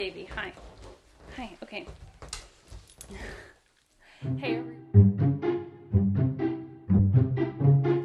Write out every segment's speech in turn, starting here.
Baby, hi. Hi, okay.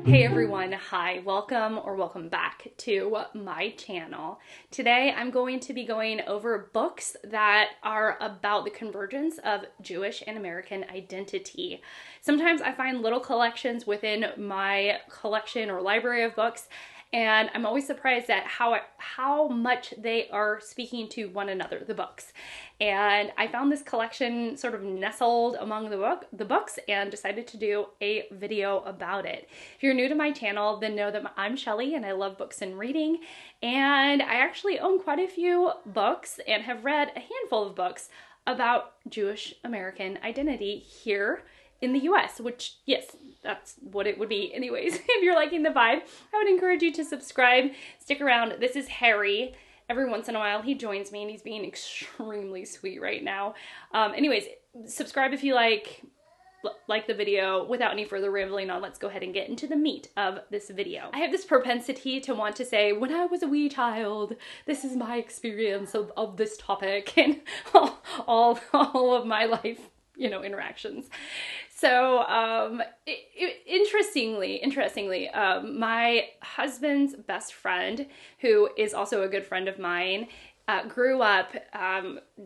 Hey everyone, hi, welcome back to my channel. Today I'm going to be going over books that are about the convergence of Jewish and American identity. Sometimes I find little collections within my collection or library of books, and I'm always surprised at how much they are speaking to one another, the books. And I found this collection sort of nestled among the books and decided to do a video about it. If you're new to my channel, then know that I'm Shelly and I love books and reading. And I actually own quite a few books and have read a handful of books about Jewish American identity here in the US, which, yes, that's what it would be anyways. If you're liking the vibe, I would encourage you to subscribe, stick around. This is Harry. Every once in a while he joins me and he's being extremely sweet right now. Anyways, subscribe if you like the video. Without any further rambling on, let's go ahead and get into the meat of this video. I have this propensity to want to say, when I was a wee child, this is my experience of this topic and all of my life, you know, interactions. So, interestingly, my husband's best friend, who is also a good friend of mine, grew up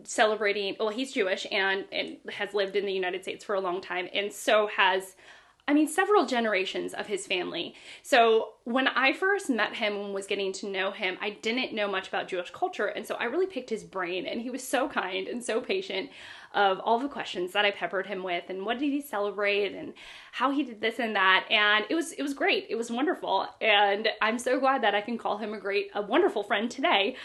celebrating, well, he's Jewish and has lived in the United States for a long time, and so has, I mean, several generations of his family. So when I first met him and was getting to know him, I didn't know much about Jewish culture, and so I really picked his brain, and he was so kind and so patient of all the questions that I peppered him with, and what did he celebrate, and how he did this and that, and it was great. It was wonderful, and I'm so glad that I can call him a wonderful friend today.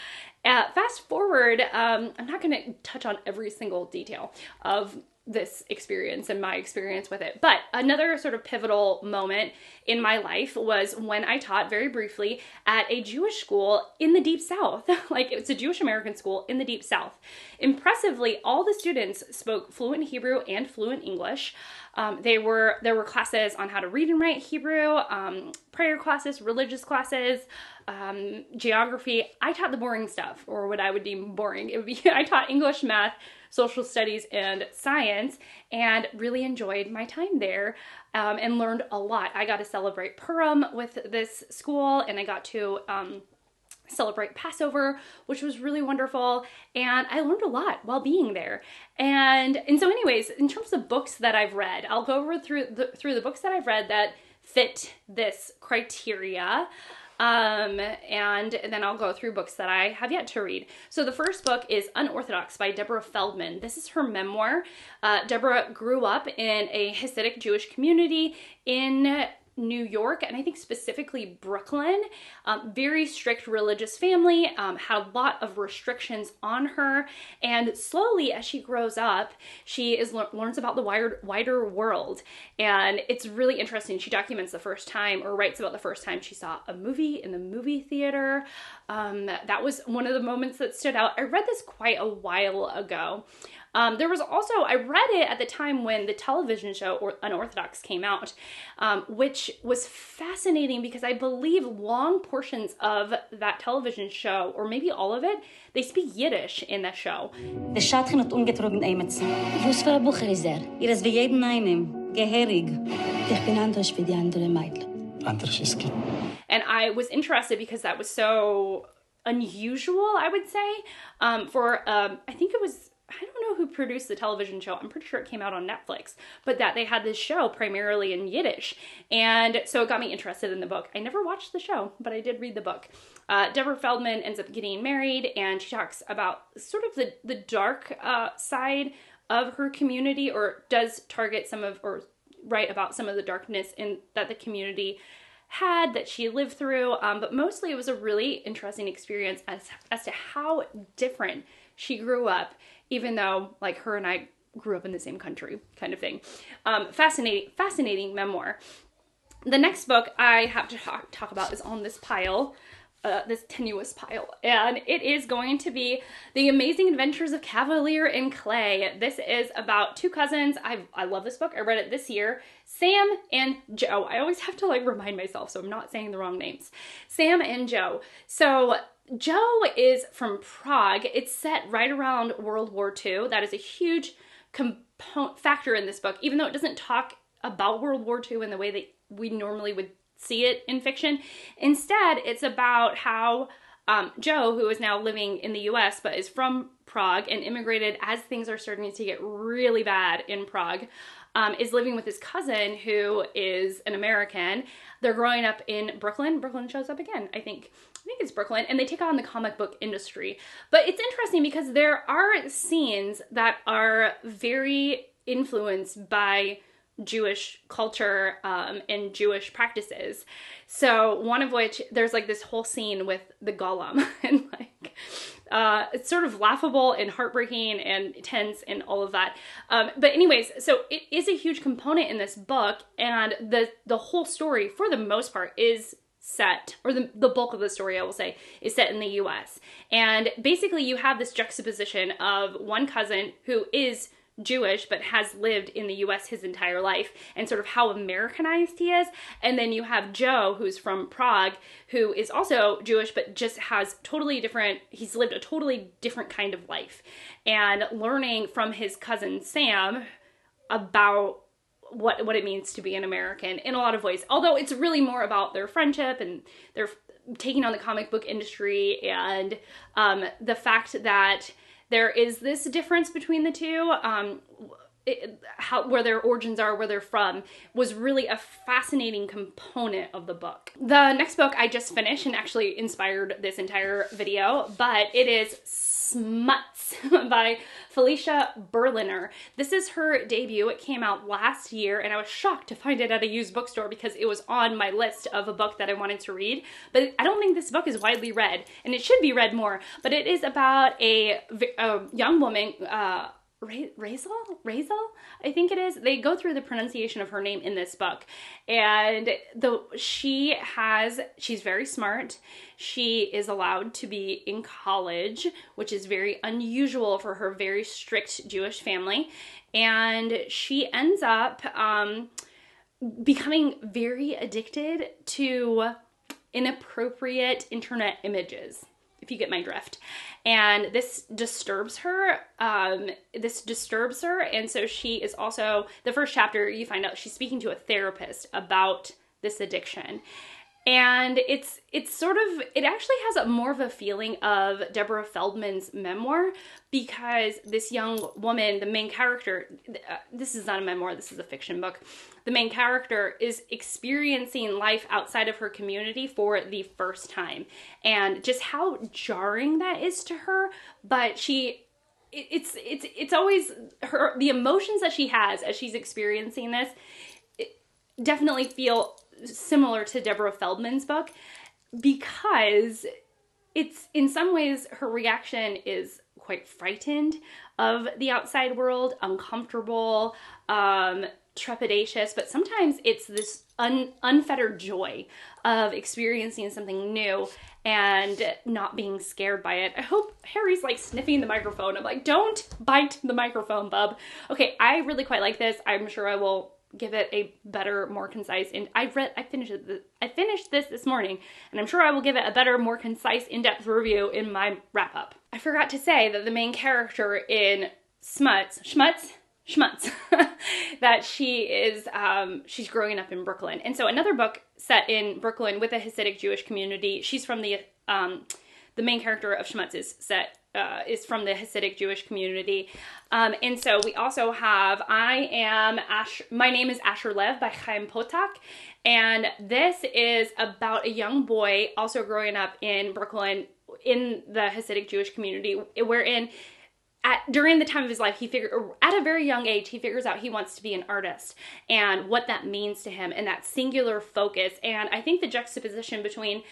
Fast forward, I'm not going to touch on every single detail of this experience and my experience with it. But another sort of pivotal moment in my life was when I taught very briefly at a Jewish school in the Deep South. Like, it's a Jewish American school in the Deep South. Impressively, all the students spoke fluent Hebrew and fluent English. There were classes on how to read and write Hebrew, prayer classes, religious classes, geography. I taught the boring stuff, or what I would deem boring. It would be, I taught English, math, social studies, and science, and really enjoyed my time there, and learned a lot. I got to celebrate Purim with this school, and I got to celebrate Passover, which was really wonderful, and I learned a lot while being there. And so anyways, in terms of books that I've read, I'll go over through the books that I've read that fit this criteria. And then I'll go through books that I have yet to read. So the first book is Unorthodox by Deborah Feldman. This is her memoir. Deborah grew up in a Hasidic Jewish community in New York, and I think specifically Brooklyn. Very strict religious family, had a lot of restrictions on her, and slowly as she grows up, she learns about the wider world, and it's really interesting. She documents the first time, or writes about the first time she saw a movie in the movie theater. That was one of the moments that stood out. I read this quite a while ago. There was also, I read it at the time when the television show Unorthodox came out, which was fascinating because I believe long portions of that television show, or maybe all of it, they speak Yiddish in that show. The Schatten hat ungetrogen Emetsen. Was für ein Bucher ist Ihr ist wie jeden einen, geherig. Ich bin anders wie die andere Mädel. Anders ist gut. And I was interested because that was so unusual, I would say, I think it was, I don't know who produced the television show. I'm pretty sure it came out on Netflix, but that they had this show primarily in Yiddish. And so it got me interested in the book. I never watched the show, but I did read the book. Deborah Feldman ends up getting married, and she talks about sort of the dark side of her community, or does target or write about some of the darkness that the community had, that she lived through. But mostly it was a really interesting experience as to how different she grew up, even though, like, her and I grew up in the same country, kind of thing. Fascinating memoir. The next book I have to talk about is on this pile, this tenuous pile, and it is going to be The Amazing Adventures of Cavalier and Clay. This is about two cousins. I love this book. I read it this year. Sam and Joe. I always have to, like, remind myself so I'm not saying the wrong names. Sam and Joe. So Joe is from Prague. It's set right around World War II. That is a huge factor in this book, even though it doesn't talk about World War II in the way that we normally would see it in fiction. Instead, it's about how Joe, who is now living in the US but is from Prague and immigrated as things are starting to get really bad in Prague, is living with his cousin who is an American. They're growing up in Brooklyn. Brooklyn shows up again, I think it's Brooklyn, and they take on the comic book industry. But it's interesting because there are scenes that are very influenced by Jewish culture and Jewish practices. So one of which, there's like this whole scene with the golem, and like it's sort of laughable and heartbreaking and tense and all of that. But anyways, so it is a huge component in this book, and the whole story, for the most part, is set, or the bulk of the story, I will say, is set in the US. And basically you have this juxtaposition of one cousin who is Jewish but has lived in the US his entire life, and sort of how Americanized he is. And then you have Joe, who's from Prague, who is also Jewish but just has he's lived a totally different kind of life, and learning from his cousin Sam about what it means to be an American in a lot of ways. Although it's really more about their friendship and their taking on the comic book industry, and the fact that there is this difference between the two, where their origins are, where they're from, was really a fascinating component of the book. The next book I just finished and actually inspired this entire video, but it is Smuts by Felicia Berliner. This is her debut. It came out last year, and I was shocked to find it at a used bookstore because it was on my list of a book that I wanted to read. But I don't think this book is widely read, and it should be read more. But it is about a young woman, Rachel, I think it is. They go through the pronunciation of her name in this book, and she's very smart. She is allowed to be in college, which is very unusual for her very strict Jewish family, and she ends up becoming very addicted to inappropriate internet images, if you get my drift. And this disturbs her. And so she is also, the first chapter, you find out she's speaking to a therapist about this addiction. And it actually has more of a feeling of Deborah Feldman's memoir, because this young woman, the main character, this is not a memoir, this is a fiction book. The main character is experiencing life outside of her community for the first time, and just how jarring that is to her. But it's always the emotions that she has as she's experiencing this definitely feel similar to Deborah Feldman's book, because it's, in some ways, her reaction is quite frightened of the outside world, uncomfortable, trepidatious, but sometimes it's this unfettered joy of experiencing something new and not being scared by it. I hope Harry's like sniffing the microphone. I'm like, don't bite the microphone, bub. Okay, I really quite like this. I'm sure I will give it a better, more concise, and I finished this morning, and I'm sure I will give it a better, more concise, in-depth review in my wrap-up. I forgot to say that the main character in Schmutz, that she is, she's growing up in Brooklyn. And so another book set in Brooklyn with a Hasidic Jewish community. She's from the main character of Schmutz is from the Hasidic Jewish community. And so we also have My Name is Asher Lev by Chaim Potok. And this is about a young boy also growing up in Brooklyn in the Hasidic Jewish community, wherein during the time of his life, at a very young age, he figures out he wants to be an artist and what that means to him, and that singular focus. And I think the juxtaposition between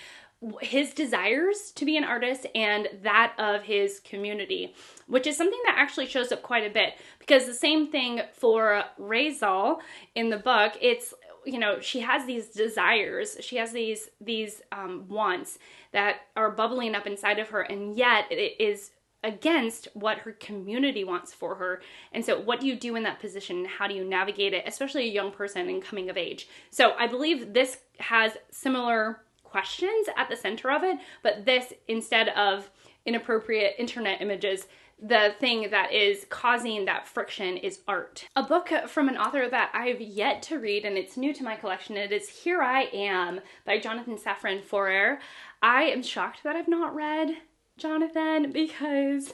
his desires to be an artist and that of his community, which is something that actually shows up quite a bit, because the same thing for Rachel in the book, it's, she has these desires, she has these wants that are bubbling up inside of her, and yet it is against what her community wants for her. And so what do you do in that position? How do you navigate it, especially a young person and coming of age? So I believe this has similar questions at the center of it, but this, instead of inappropriate internet images, the thing that is causing that friction is art. A book from an author that I've yet to read, and it's new to my collection, it is Here I Am by Jonathan Safran Foer. I am shocked that I've not read Jonathan, because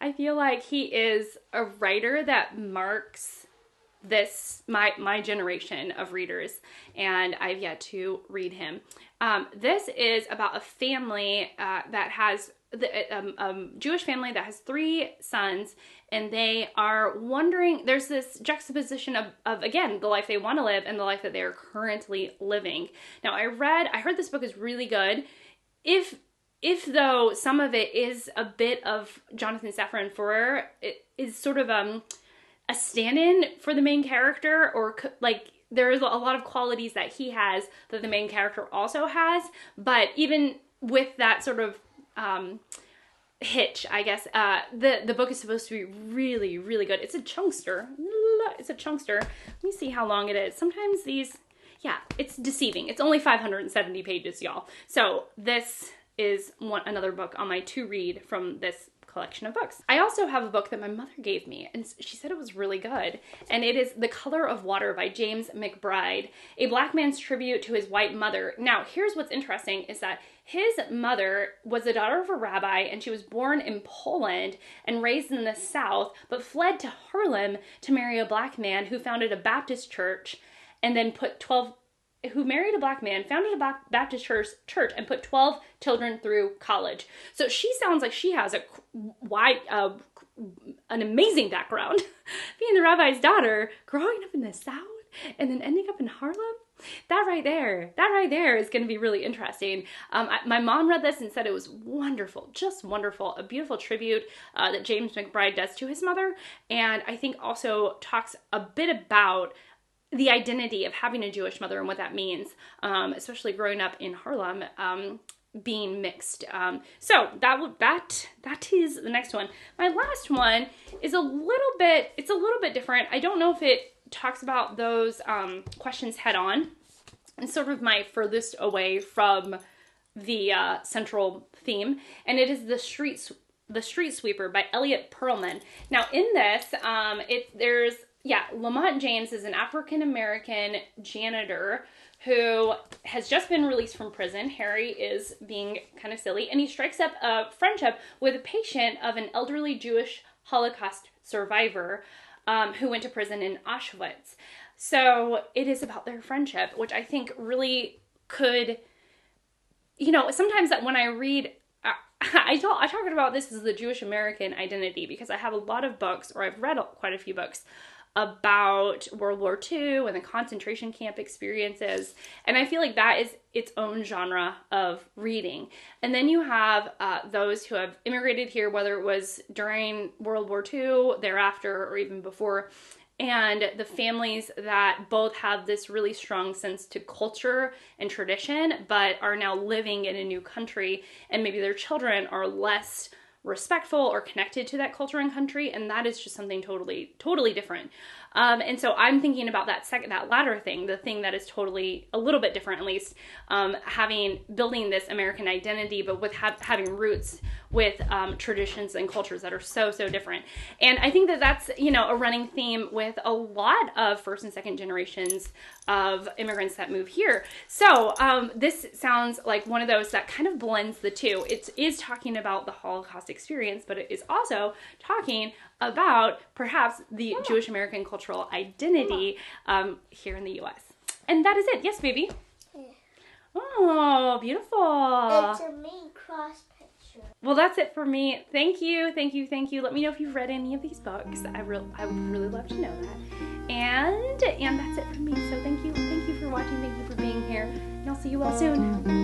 I feel like he is a writer that marks this, my generation of readers, and I've yet to read him. This is about a family that has Jewish family that has 3 sons, and they are wondering, there's this juxtaposition of again, the life they want to live and the life that they are currently living. Now, I heard this book is really good. If though some of it is a bit of Jonathan Safran Foer, it is sort of a stand-in for the main character, or like there is a lot of qualities that he has that the main character also has, but even with that sort of hitch, I guess, the book is supposed to be really, really good. It's a chunkster. Let me see how long it is. Sometimes these, yeah, it's deceiving. It's only 570 pages, y'all. So this is another book on my to read from this collection of books. I also have a book that my mother gave me, and she said it was really good, and it is The Color of Water by James McBride, a black man's tribute to his white mother. Now, here's what's interesting is that his mother was the daughter of a rabbi, and she was born in Poland and raised in the South, but fled to Harlem to marry a black man who founded a Baptist church, and then married a black man, founded a Baptist church, and put 12 children through college. So she sounds like she has an amazing background. Being the rabbi's daughter, growing up in the South, and then ending up in Harlem. That right there is going to be really interesting. My mom read this and said it was wonderful, just wonderful. A beautiful tribute that James McBride does to his mother. And I think also talks a bit about the identity of having a Jewish mother and what that means, especially growing up in Harlem, being mixed. So that is the next one. My last one is a little bit different. I don't know if it talks about those questions head on. It's sort of my furthest away from the central theme, and it is The Street Sweeper by Elliot Perlman. Now, in this, Lamont James is an African-American janitor who has just been released from prison. Harry is being kind of silly, and he strikes up a friendship with a patient of an elderly Jewish Holocaust survivor who went to prison in Auschwitz. So it is about their friendship, which I think really could, sometimes that when I read, I talk about this as the Jewish American identity, because I have a lot of books, or I've read quite a few books about World War II and the concentration camp experiences, and I feel like that is its own genre of reading. And then you have those who have immigrated here, whether it was during World War II, thereafter, or even before, and the families that both have this really strong sense to culture and tradition, but are now living in a new country, and maybe their children are less respectful or connected to that culture and country, and that is just something totally different. And so I'm thinking about that latter thing, the thing that is totally a little bit different, at least, building this American identity, but with having roots with traditions and cultures that are so different. And I think that that's, a running theme with a lot of first and second generations of immigrants that move here. So this sounds like one of those that kind of blends the two. It is talking about the Holocaust experience, but it is also talking about perhaps the Jewish American cultural identity here in the U.S. And that is it. Yes, baby? Yeah. Oh, beautiful. It's a main cross picture. Well, that's it for me. Thank you. Let me know if you've read any of these books. I would really love to know that. And that's it for me. So thank you for watching. Thank you for being here. And I'll see you all soon.